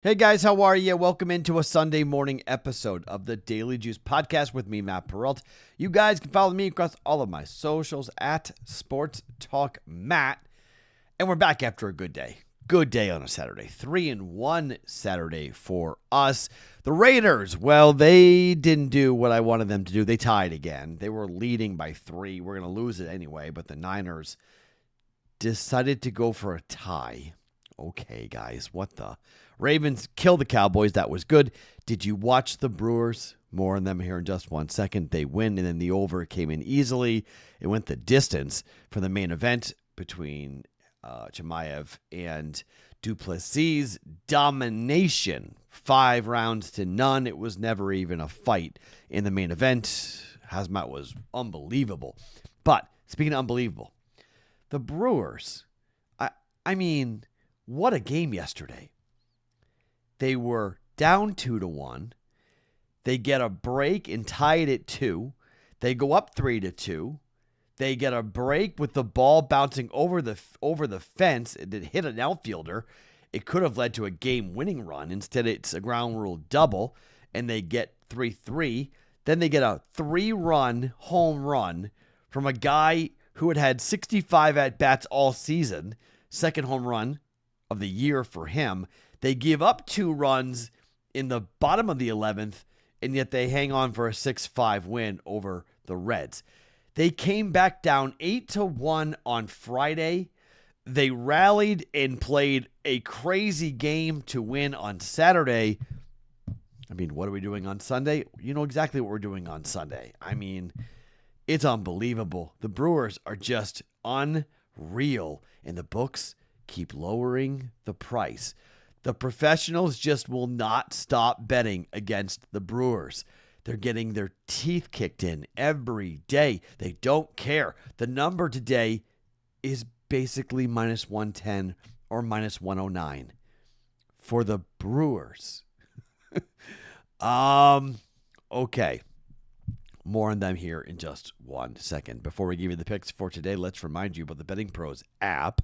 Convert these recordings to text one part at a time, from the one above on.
Hey guys, how are you? Welcome into a Sunday morning episode of the Daily Juice Podcast with me, Matt Perrault. You guys can follow me across all of my socials at Sports Talk Matt. And we're back after a good day. Good day on a Saturday. 3-1 Saturday for us. The Raiders, well, they didn't do what I wanted them to do. They tied again. They were leading by 3. We're going to lose it anyway, but the Niners decided to go for a tie. Okay, guys, what the? Ravens killed the Cowboys. That was good. Did you watch the Brewers? More on them here in just 1 second. They win, and then the over came in easily. It went the distance for the main event between Chimaev and Duplessis. Domination, 5 rounds to none. It was never even a fight in the main event. Hazmat was unbelievable. But speaking of unbelievable, the Brewers, I mean, what a game yesterday. They were down 2-1. They get a break and tie it at 2. They go up 3-2. They get a break with the ball bouncing over the fence. It hit an outfielder. It could have led to a game-winning run. Instead, it's a ground rule double, and they get 3-3. Then they get a 3-run home run from a guy who had had 65 at-bats all season. Second home run of the year for him. They give up 2 runs in the bottom of the 11th, and yet they hang on for a 6-5 win over the Reds. They came back down 8-1 on Friday. They rallied and played a crazy game to win on Saturday. I mean, what are we doing on Sunday? You know exactly what we're doing on Sunday. I mean, it's unbelievable. The Brewers are just unreal, and the books keep lowering the price. The professionals just will not stop betting against the Brewers. They're getting their teeth kicked in every day. They don't care. The number today is basically minus 110 or minus 109 for the Brewers. Okay. More on them here in just 1 second. Before we give you the picks for today, let's remind you about the BettingPros app.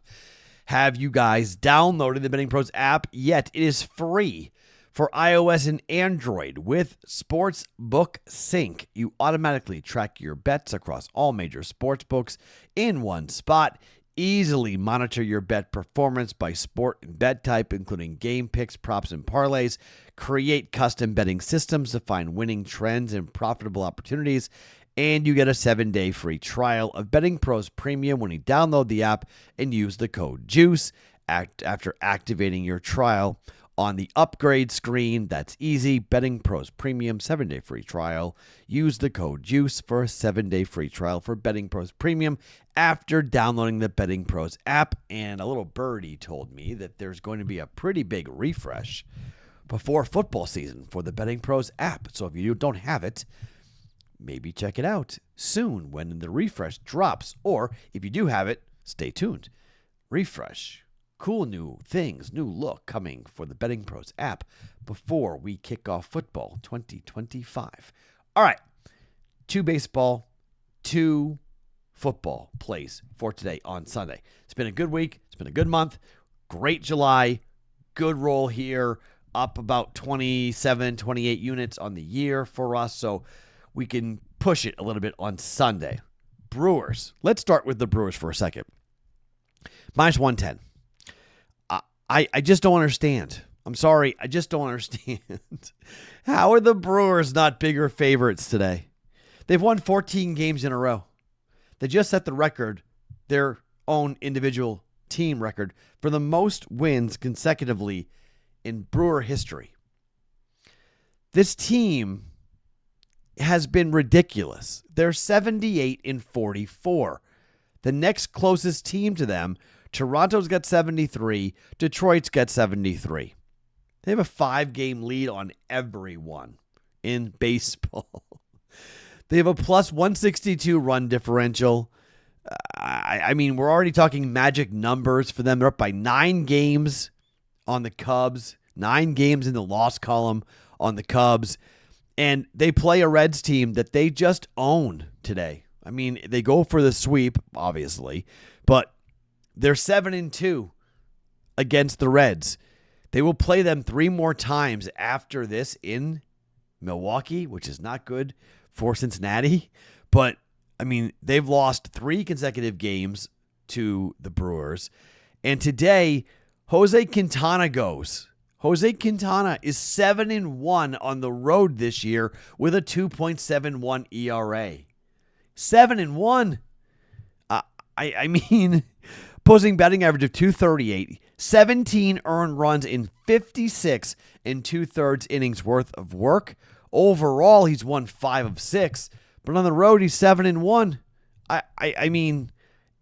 Have you guys downloaded the BettingPros app yet? It is free for iOS and Android with Sportsbook Sync. You automatically track your bets across all major sports books in one spot. Easily monitor your bet performance by sport and bet type, including game picks, props, and parlays. Create custom betting systems to find winning trends and profitable opportunities. And you get a 7-day free trial of BettingPros Premium when you download the app and use the code JUICE after activating your trial. On the upgrade screen, that's easy. BettingPros Premium 7-day free trial. Use the code JUICE for a 7-day free trial for BettingPros Premium after downloading the BettingPros app. And a little birdie told me that there's going to be a pretty big refresh before football season for the BettingPros app. So if you don't have it, maybe check it out soon when the refresh drops. Or if you do have it, stay tuned. Refresh. Cool new things, new look coming for the BettingPros app before we kick off football 2025. All right. 2 baseball, 2 football plays for today on Sunday. It's been a good week. It's been a good month. Great July. Good roll here. Up about 27, 28 units on the year for us. So we can push it a little bit on Sunday. Brewers. Let's start with the Brewers for a second. Minus 110. I just don't understand. I'm sorry. I just don't understand. How are the Brewers not bigger favorites today? They've won 14 games in a row. They just set the record, their own individual team record, for the most wins consecutively in Brewer history. This team has been ridiculous. They're 78-44. The next closest team to them, Toronto's got 73. Detroit's got 73. They have a 5-game lead on everyone in baseball. They have a plus 162 run differential. I mean, we're already talking magic numbers for them. They're up by 9 games on the Cubs, 9 games in the loss column on the Cubs. And they play a Reds team that they just own today. I mean, they go for the sweep, obviously, but they're 7-2 against the Reds. They will play them 3 more times after this in Milwaukee, which is not good for Cincinnati. But, I mean, they've lost 3 consecutive games to the Brewers. And today, Jose Quintana goes. Jose Quintana is 7-1 on the road this year with a 2.71 ERA. 7-1. I mean, opposing batting average of 238, 17 earned runs in 56 and 2/3 innings worth of work. Overall, he's won 5 of 6, but on the road, he's 7-1. I mean,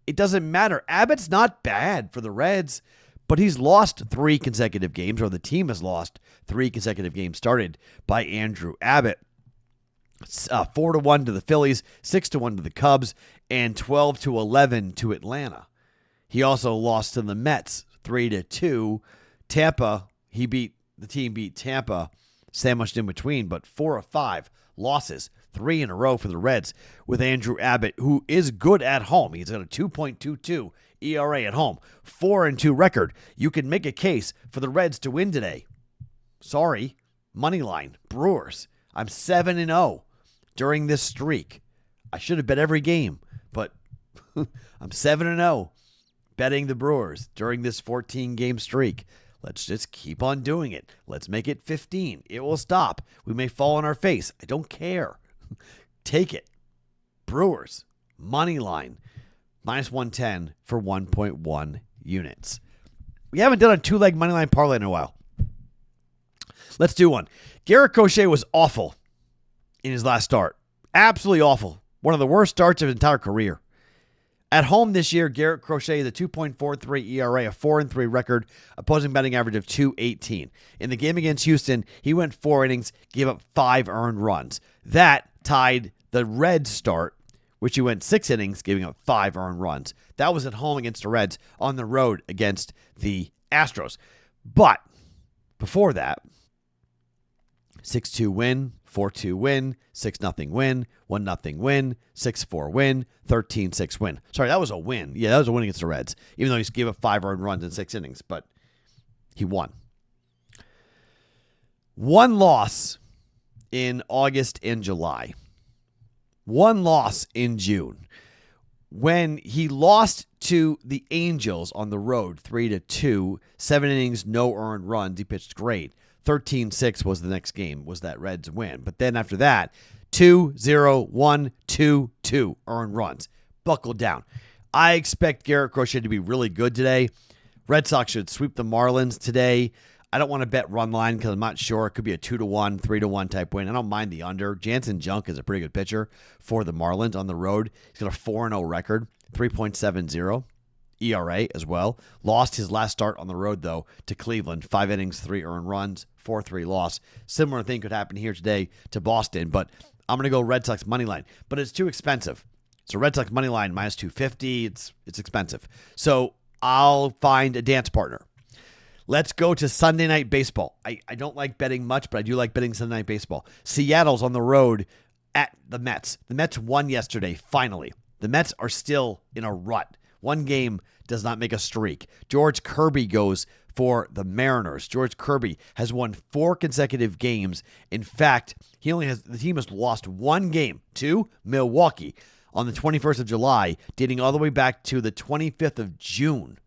it doesn't matter. Abbott's not bad for the Reds, but he's lost 3 consecutive games, or the team has lost 3 consecutive games started by Andrew Abbott. 4-1 to the Phillies, 6-1 to the Cubs, and 12-11 to Atlanta. He also lost to the Mets, 3-2. Tampa, the team beat Tampa, sandwiched in between, but 4 of 5 losses, 3 in a row for the Reds with Andrew Abbott, who is good at home. He's got a 2.22 ERA at home, 4-2 record. You can make a case for the Reds to win today. Sorry, money line, Brewers. I'm 7-0 during this streak. I should have bet every game, but I'm 7-0 betting the Brewers during this 14-game streak. Let's just keep on doing it. Let's make it 15. It will stop. We may fall on our face. I don't care. Take it. Brewers, money line, -110 for 1.1 units. We haven't done a 2-leg money line parlay in a while. Let's do one. Garrett Crochet was awful in his last start. Absolutely awful. One of the worst starts of his entire career. At home this year, Garrett Crochet is a 2.43 ERA, a 4-3 record, opposing batting average of 218. In the game against Houston, he went 4 innings, gave up 5 earned runs. That tied the Reds start, which he went 6 innings, giving up 5 earned runs. That was at home against the Reds, on the road against the Astros. But before that, 6-2 win, 4-2 win, 6-0 win, 1-0 win, 6-4 win, 13-6 win. Sorry, that was a win. Yeah, that was a win against the Reds, even though he gave up 5 earned runs in 6 innings, but he won. 1 loss in August and July. 1 loss in June. When he lost to the Angels on the road, 3-2, 7 innings, no earned runs, he pitched great. 13-6 was the next game, was that Reds win. But then after that, 2-0, 1-2-2 earned runs. Buckled down. I expect Garrett Crochet to be really good today. Red Sox should sweep the Marlins today. I don't want to bet run line because I'm not sure. It could be a 2-1, 3-1 type win. I don't mind the under. Jansen Junk is a pretty good pitcher for the Marlins on the road. He's got a 4-0 record, 3.70 ERA as well. Lost his last start on the road, though, to Cleveland. 5 innings, 3 earned runs, 4-3 loss. Similar thing could happen here today to Boston, but I'm going to go Red Sox money line. But it's too expensive. So Red Sox money line -250. It's expensive. So I'll find a dance partner. Let's go to Sunday Night Baseball. I don't like betting much, but I do like betting Sunday Night Baseball. Seattle's on the road at the Mets. The Mets won yesterday, finally. The Mets are still in a rut. 1 game does not make a streak. George Kirby goes for the Mariners. George Kirby has won 4 consecutive games. In fact, the team has lost 1 game to Milwaukee on the 21st of July, dating all the way back to the 25th of June.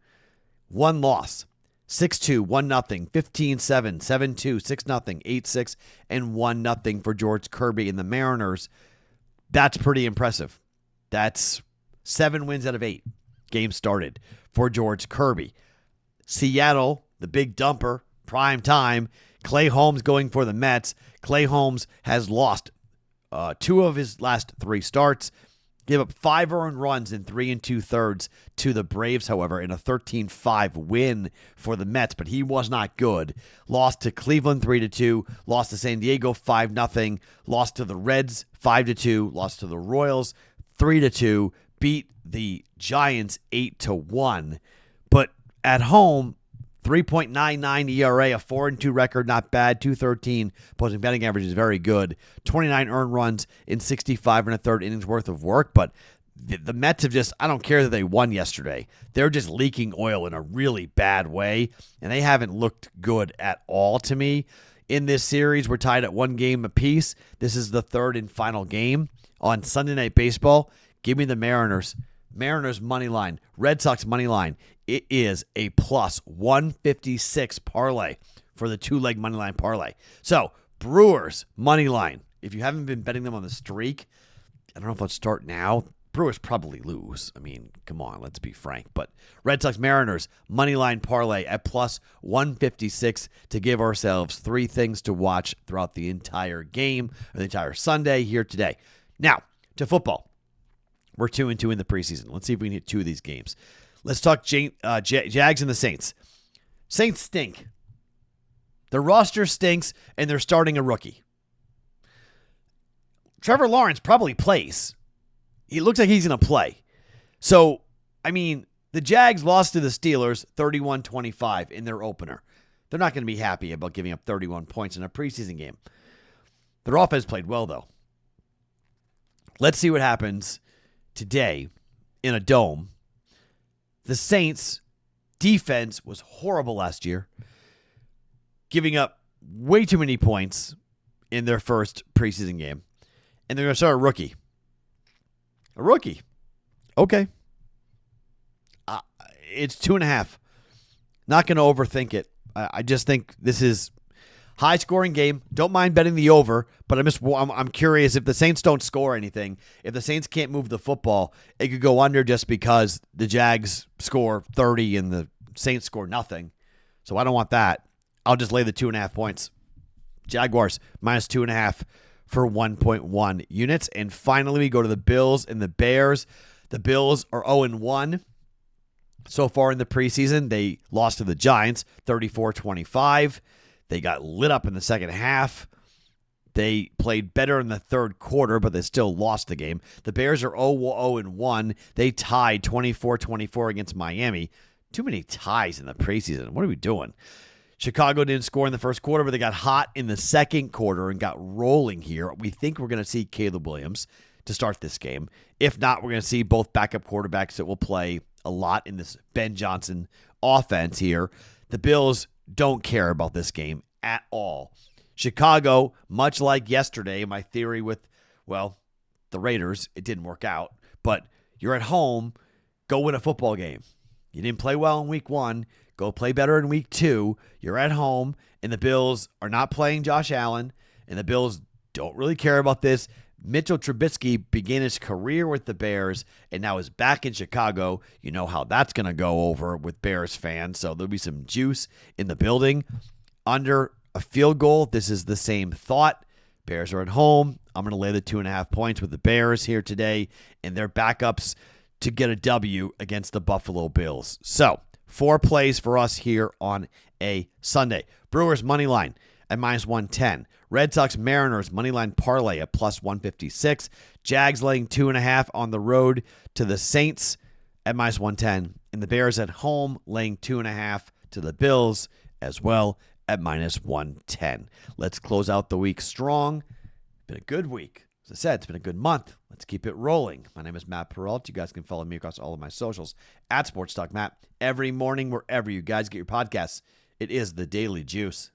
1 loss. 6-2, 1-0, 15-7, 7-2, 6-0, 8-6, and 1-0 for George Kirby and the Mariners. That's pretty impressive. That's 7 wins out of 8 games started for George Kirby. Seattle, the big dumper, prime time. Clay Holmes going for the Mets. Clay Holmes has lost 2 of his last 3 starts. Gave up 5 earned runs in 3 2/3 to the Braves, however, in a 13-5 win for the Mets, but he was not good. Lost to Cleveland 3-2, lost to San Diego 5-0, lost to the Reds 5-2, lost to the Royals 3-2, beat the Giants 8-1. But at home, 3.99 ERA, a 4-2 record, not bad. 213 opposing batting average is very good. 29 earned runs in 65 1/3 innings worth of work, but the Mets have just, I don't care that they won yesterday. They're just leaking oil in a really bad way, and they haven't looked good at all to me. In this series, we're tied at 1 game apiece. This is the third and final game on Sunday Night Baseball. Give me the Mariners. Mariners money line. Red Sox money line. It is a plus 156 parlay for the 2-leg money line parlay. So, Brewers money line. If you haven't been betting them on the streak, I don't know if I'll start now. Brewers probably lose. I mean, come on, let's be frank. But Red Sox Mariners money line parlay at plus 156 to give ourselves 3 things to watch throughout the entire game, or the entire Sunday here today. Now, to football. We're 2-2 in the preseason. Let's see if we can hit 2 of these games. Let's talk Jags and the Saints. Saints stink. Their roster stinks, and they're starting a rookie. Trevor Lawrence probably plays. He looks like he's going to play. So, I mean, the Jags lost to the Steelers 31-25 in their opener. They're not going to be happy about giving up 31 points in a preseason game. Their offense played well, though. Let's see what happens today in a dome. The Saints' defense was horrible last year, giving up way too many points in their first preseason game. And they're going to start a rookie. A rookie. Okay. It's 2.5. Not going to overthink it. I just think this is high-scoring game. Don't mind betting the over, but I'm curious if the Saints don't score anything. If the Saints can't move the football, it could go under just because the Jags score 30 and the Saints score nothing. So I don't want that. I'll just lay the 2.5 points. Jaguars minus 2.5 for 1.1 units. And finally, we go to the Bills and the Bears. The Bills are 0-1 so far in the preseason. They lost to the Giants 34-25. They got lit up in the second half. They played better in the third quarter, but they still lost the game. The Bears are 0-1. They tied 24-24 against Miami. Too many ties in the preseason. What are we doing? Chicago didn't score in the first quarter, but they got hot in the second quarter and got rolling here. We think we're going to see Caleb Williams to start this game. If not, we're going to see both backup quarterbacks that will play a lot in this Ben Johnson offense here. The Bills don't care about this game at all. Chicago, much like yesterday, my theory with, the Raiders, it didn't work out, but you're at home, go win a football game. You didn't play well in week 1. Go play better in week 2. You're at home, and the Bills are not playing Josh Allen, and the Bills don't really care about this. Mitchell Trubisky began his career with the Bears and now is back in Chicago. You know how that's going to go over with Bears fans, so there'll be some juice in the building. Under a field goal, this is the same thought. Bears are at home. I'm going to lay the 2.5 points with the Bears here today and their backups to get a W against the Buffalo Bills. So, 4 plays for us here on a Sunday. Brewers money line at minus 110. Red Sox Mariners money line parlay at plus 156. Jags laying 2.5 on the road to the Saints at minus 110. And the Bears at home laying 2.5 to the Bills as well at minus 110. Let's close out the week strong. Been a good week. As I said, it's been a good month. Let's keep it rolling. My name is Matt Perrault. You guys can follow me across all of my socials at Sports Talk Matt every morning, wherever you guys get your podcasts. It is the Daily Juice.